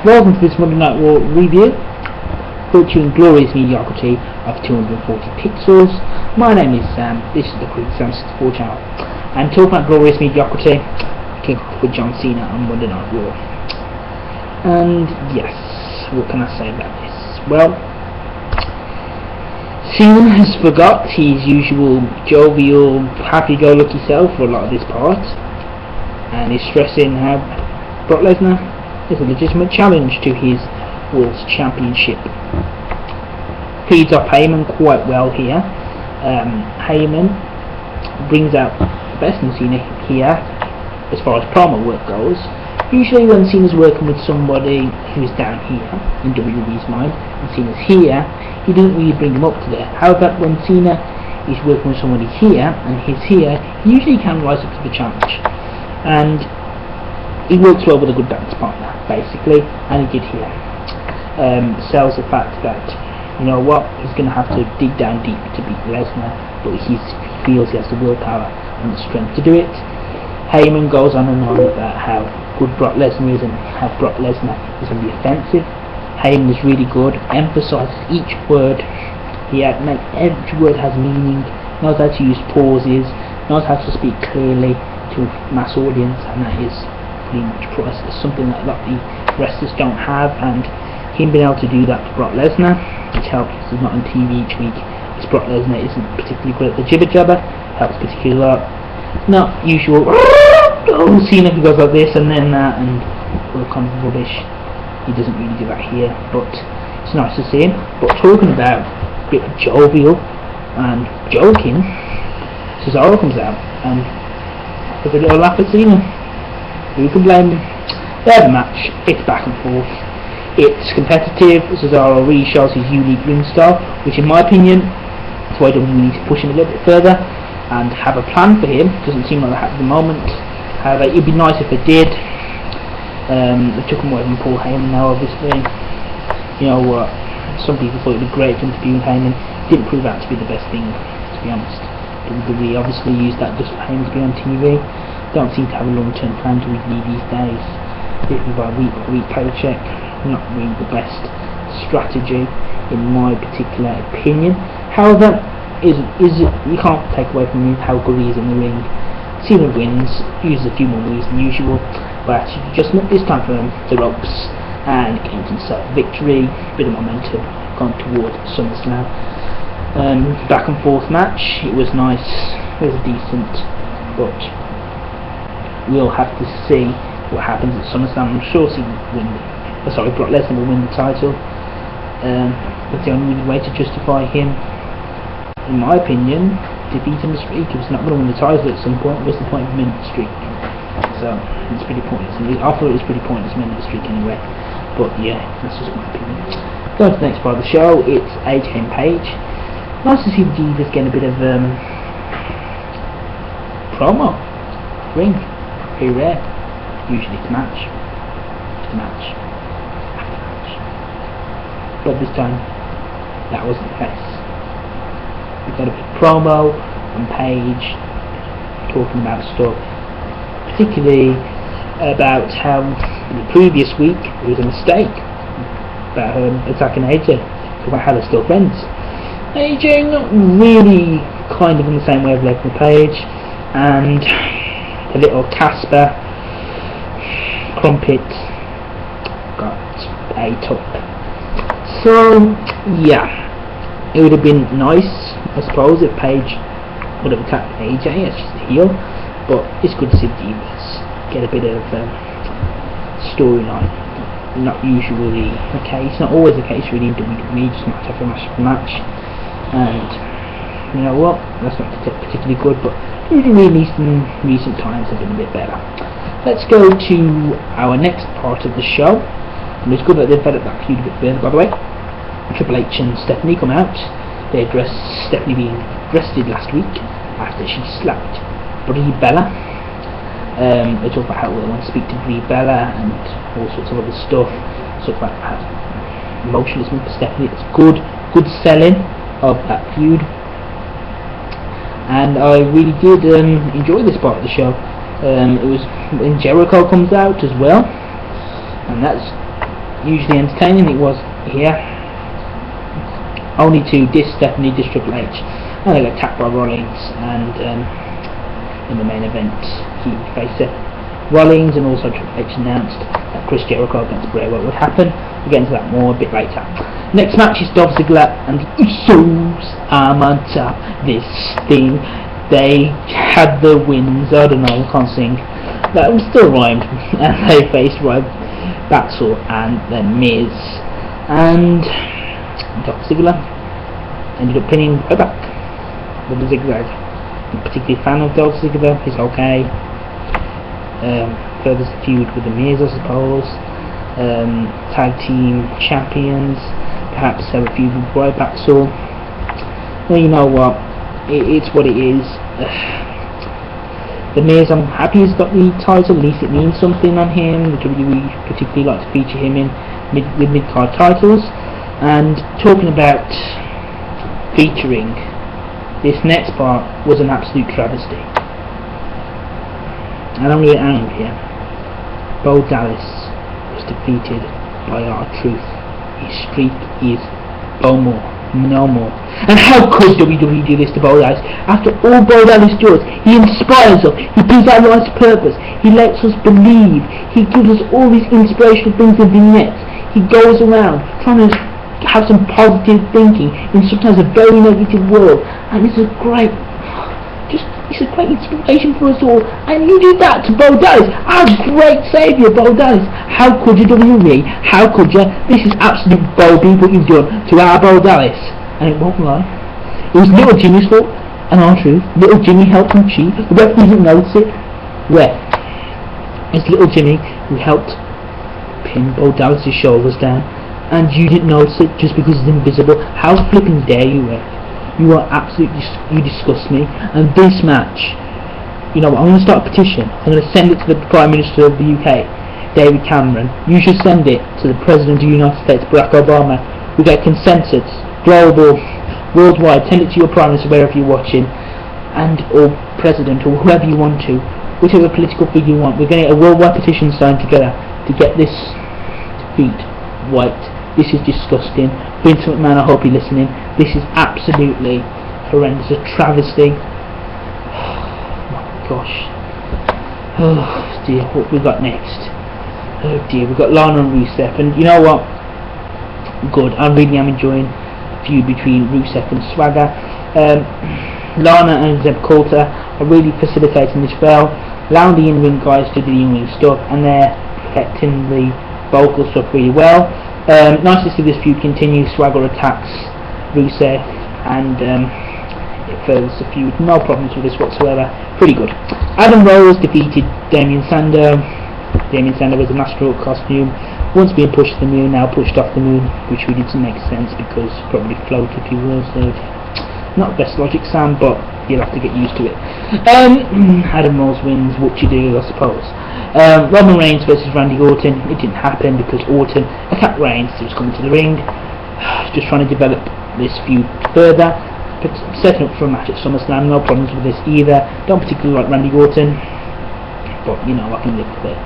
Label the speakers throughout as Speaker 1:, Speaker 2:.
Speaker 1: Welcome to this Monday Night Raw review, featuring glorious mediocrity of 240 pixels. My name is Sam, this is the Quick Sam 64 channel, and talking about glorious mediocrity, I kick off with John Cena on Monday Night Raw. And yes, what can I say about this? Well, Cena has forgot his usual jovial, happy-go-lucky self for a lot of this part, and is stressing how Brock Lesnar is a legitimate challenge to his World Championship. Feeds off Heyman quite well here. Heyman brings out the best in Cena here as far as promo work goes. Usually when Cena's working with somebody who's down here in WWE's mind and Cena's here, he doesn't really bring him up to there. However, when Cena is working with somebody here and he's here, he usually can rise up to the challenge. And he works well with a good dance partner, basically, and he did here. Sells the fact that, you know what, he's going to have to dig down deep to beat Lesnar, but he feels he has the willpower and the strength to do it. Heyman goes on and on about how good Brock Lesnar is and how Brock Lesnar is on the offensive. Heyman is really good, emphasises each word. Every word has meaning, knows how to use pauses, knows how to speak clearly to a mass audience, and that is pretty much priceless, something that a lot of the wrestlers don't have, and him being able to do that to Brock Lesnar, which helps because he's not on TV each week, because Brock Lesnar isn't particularly good at the jibber jabber, helps particularly a lot. Not usual, oh, Cena who goes like this and then that, and all kinds of rubbish. He doesn't really do that here, but it's nice to see him. But talking about a bit of jovial and joking, Cesaro comes out and has a little laugh at Cena. Who can blame him? They have a match, it's back and forth, it's competitive. Cesaro really shows his unique ring style, which in my opinion is why we need to push him a little bit further and have a plan for him. Doesn't seem like that at the moment. However, it'd be nice if they did. They took him away from Paul Heyman now, obviously. You know what, some people thought it would be great to interview Heyman. Didn't prove out to be the best thing, to be honest. WWE obviously used that just for Heyman to be on TV. Don't seem to have a long-term plan to review these days. Living by week paycheck, not really the best strategy in my particular opinion. However, you can't take away from him how good he is in the ring. Cena wins, uses a few more moves than usual, but actually just this time for the ropes and gains himself victory. Bit of momentum going towards SummerSlam. Back and forth match. It was nice. It was decent, but we'll have to see what happens at SummerSlam. I'm sure Brock Lesnar will win the title. That's the only way to justify him, in my opinion, defeating the streak. If he's not going to win the title at some point, what's the point of him in the streak? So it's pretty pointless. I thought it was pretty pointless in the streak anyway. But yeah, that's just my opinion. Going to the next part of the show, it's AJ and Paige. Nice to see the Divas getting a bit of promo. Ring. Very rare. Usually it's match after match after match, but this time that wasn't the case. We got a bit of promo on Paige talking about stuff, particularly about how in the previous week it was a mistake about her attacking AJ, about how they're still friends. AJ not really kind of in the same wavelength with Paige, and a little Casper Crumpet got ate up. So yeah, it would have been nice, I suppose, if Paige would have attacked AJ as she's a heel, but it's good to see the Divas get a bit of storyline. Not usually the case, not always the case really in WWE, just match after match after match. And you know what, that's not particularly good, but really in recent times have been a bit better. Let's go to our next part of the show, and it's good that they've developed that feud a bit further, by the way. Triple H and Stephanie come out. They address Stephanie being arrested last week after she slapped Brie Bella. They talk about how they want to speak to Brie Bella and all sorts of other stuff. Talk about how emotional it's been for Stephanie. It's good selling of that feud, and I really did enjoy this part of the show. It was when Jericho comes out as well, and that's hugely entertaining. It was here. Only to definitely Triple H. And they got attacked by Rollins, and in the main event he faced Rollins, and also Triple H announced that Chris Jericho against Bray Wyatt would happen. We'll get into that more a bit later. Next match is Dolph Ziggler and the Usos on top. This thing, they had the wins. I don't know, I can't sing. That was still rhymed. And they faced Rod Battle and the Miz. And Dolph Ziggler ended up pinning her back with the zigzag. I'm particularly a fan of Dolph Ziggler. He's okay. Furthers the feud with the Miz, I suppose. Tag team champions. Perhaps have a feud with Rod Battle. Well, you know what? It's what it is. The Miz, I'm happy he's got the title. At least it means something on him. The WWE particularly like to feature him in mid-card titles. And talking about featuring, this next part was an absolute travesty. And I'm really angry here. Bo Dallas was defeated by R-Truth. His streak is no more. And how could WWE do this to Bo Dallas? After all Bo Dallas does, he inspires us, he brings our life's purpose, he lets us believe, he gives us all these inspirational things and vignettes. He goes around trying to have some positive thinking in sometimes a very negative world, and it's a great inspiration for us all. And you did that to Bo Dallas, our great saviour, Bo Dallas. How could you, WWE? How could you? This is absolute Bobby what you've done to our Bo Dallas. And it won't lie, it was Little Jimmy's fault. And R-Truth, Little Jimmy helped him cheat. The referee didn't notice it. Where? It's Little Jimmy who helped pin Bo Dallas' shoulders down, and you didn't notice it just because it's invisible. How flipping dare you, Rick? You are absolutely, you disgust me. And this match, you know what, I'm going to start a petition. I'm going to send it to the Prime Minister of the UK, David Cameron. You should send it to the President of the United States, Barack Obama. We get consensus, global, worldwide. Send it to your Prime Minister wherever you're watching, and or President, or whoever you want to, whichever political figure you want. We're going to get a worldwide petition signed together to get this defeat right. This is disgusting. Vince McMahon, I hope you're listening. This is absolutely horrendous, a travesty. Oh my gosh. Oh dear, what we got next? Oh dear, we've got Lana and Rusev, and you know what? Good, I really am enjoying the feud between Rusev and Swagger. Lana and Zeb Coulter are really facilitating this well, allowing the in-ring guys to do the in-ring stuff, and they're protecting the vocal stuff really well. Nice to see this feud continue. Swagger attacks Rusev, and it furthers the feud. No problems with this whatsoever. Pretty good. Adam Rose defeated Damien Sandow. Damien Sandow was a master of costume. Once being pushed to the moon, now pushed off the moon, which really doesn't make sense because probably float if you will. So not the best logic, Sam, but you'll have to get used to it. Adam Rose wins. What you do, I suppose. Roman Reigns versus Randy Orton. It didn't happen because Orton attacked Reigns. He was coming to the ring, just trying to develop this feud further, but setting up for a match at SummerSlam. No problems with this either. Don't particularly like Randy Orton, but you know, I can live with it.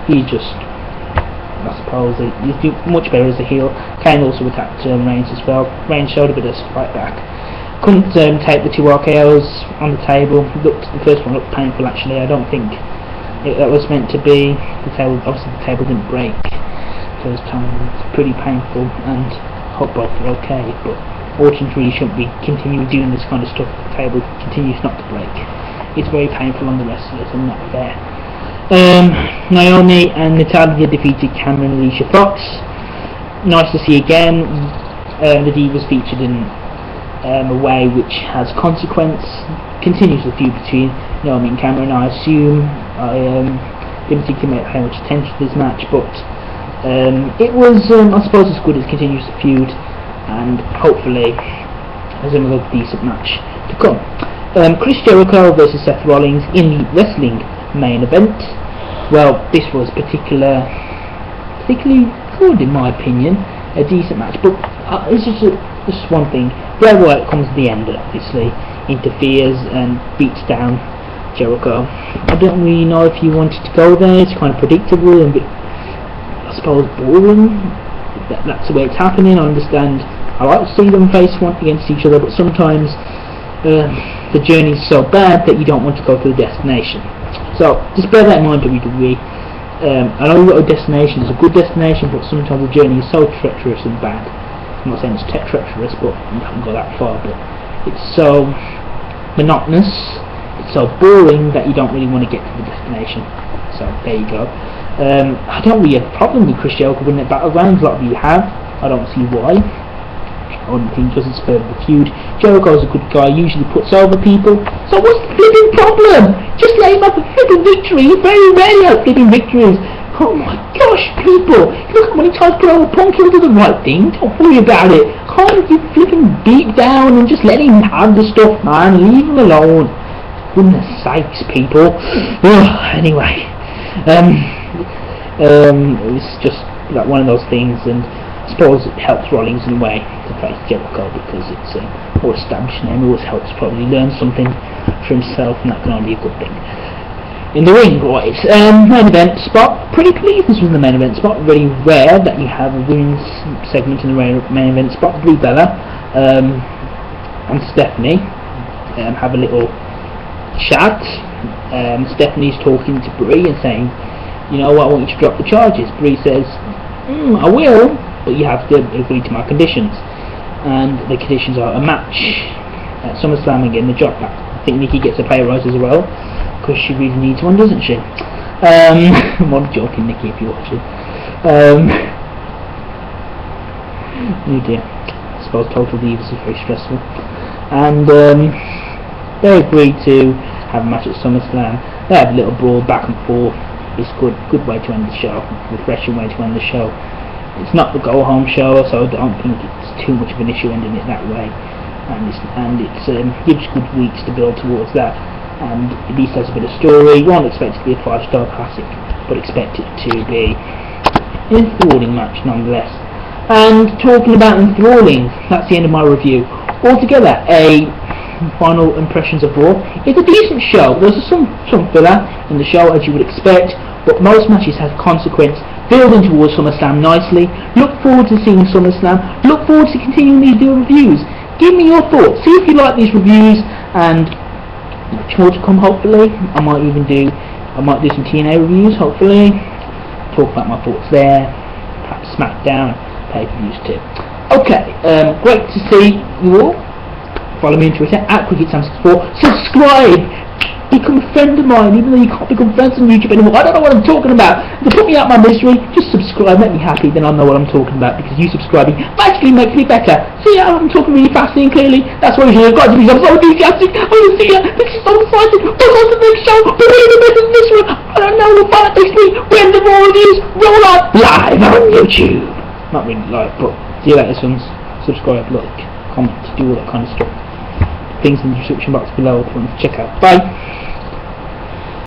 Speaker 1: He just, I suppose, he's doing much better as a heel. Kane also attacked Reigns as well. Reigns showed a bit of fight back. Couldn't take the two RKOs on the table. The first one looked painful actually. I don't think that was meant to be. The table, obviously the table didn't break first time. It's pretty painful, and I hope both are okay. But Orton really shouldn't be continuing doing this kind of stuff. The table continues not to break. It's very painful on the wrestlers and not fair. Naomi and Natalya defeated Cameron and Alicia Fox. Nice to see again. The Divas featured in a way which has consequence. Continues the feud between Naomi and Cameron. I assume I didn't particularly pay much attention to this match, but it was I suppose as good as continues the feud, and hopefully there's another decent match to come. Chris Jericho versus Seth Rollins in the wrestling main event. Well, this was particularly good in my opinion. A decent match, but it's just one thing. Bray Wyatt comes to the end, obviously, interferes and beats down Jericho. I don't really know if you wanted to go there. It's kind of predictable and a bit, I suppose, boring. That's the way it's happening. I understand. I like to see them face one against each other, but sometimes the journey is so bad that you don't want to go to the destination. So just bear that in mind, WWE. I know a destination is a good destination, but sometimes the journey is so treacherous and bad. I'm not saying it's treacherous, but you haven't got that far. But it's so monotonous, it's so boring that you don't really want to get to the destination. So there you go. I don't really have a problem with Chris Jericho winning at Battlegrounds. A lot of you have. I don't see why. One thing doesn't spur the feud. Jericho's a good guy, usually puts over people. So what's the flipping problem? Just let him have a flipping victory. He very rarely has flipping victories. Oh my gosh, people! Look how many times put over Punk, he'll do the right thing. Don't worry about it. Can't you flipping beat down and just let him have the stuff, man? Leave him alone. Goodness sakes, people. Anyway, it's just like one of those things, and I suppose it helps Rollins in a way to face Jericho because it's a more established name. It always helps probably learn something for himself, and that can only be a good thing. In the ring, right, main event spot. Pretty pleased this was the main event spot. Very rare that you have a women's segment in the main event spot. Brie Bella and Stephanie have a little chat. Stephanie's talking to Brie and saying, you know what, I want you to drop the charges. Brie says, I will, but you have to agree to my conditions. And the conditions are a match at SummerSlam and getting the job back. I think Nikki gets a pay rise as well, because she really needs one, doesn't she? I'm not joking, Nikki, if you're watching. Oh dear. I suppose Total Divas is very stressful. And they agree to have a match at SummerSlam. They have a little brawl back and forth. It's good way to end the show, refreshing way to end the show. It's not the go home show, so I don't think it's too much of an issue ending it that way. And it's gives good weeks to build towards that. And at least has a bit of story. Won't expect it to be a 5-star classic, but expect it to be an enthralling match nonetheless. And talking about enthralling, that's the end of my review. Altogether, a final impressions of Raw. It's a decent show. There's some filler in the show, as you would expect, but most matches have consequence, building towards SummerSlam nicely. Look forward to seeing SummerSlam. Look forward to continuing to do reviews. Give me your thoughts. See if you like these reviews, and much more to come. Hopefully, I might do some TNA reviews. Hopefully, talk about my thoughts there. Perhaps SmackDown pay-per-views too. Okay, great to see you all. Follow me on Twitter @CricketSam64. Subscribe. Become a friend of mine, even though you can't become friends on YouTube anymore. I don't know what I'm talking about. To put me out my misery, just subscribe, make me happy, then I'll know what I'm talking about, because you subscribing actually makes me better. See how I'm talking really fast and clearly? That's what you've got to be. I'm so enthusiastic. I want to see you. This is so exciting. What's on the next show? But wait a minute, this one. I don't know. We'll find out next week when the Raw reviews roll out live on YouTube. Not really live, but see you later, sons. Subscribe, like, comment, do all that kind of stuff. Things in the description box below if you want to check out. Bye.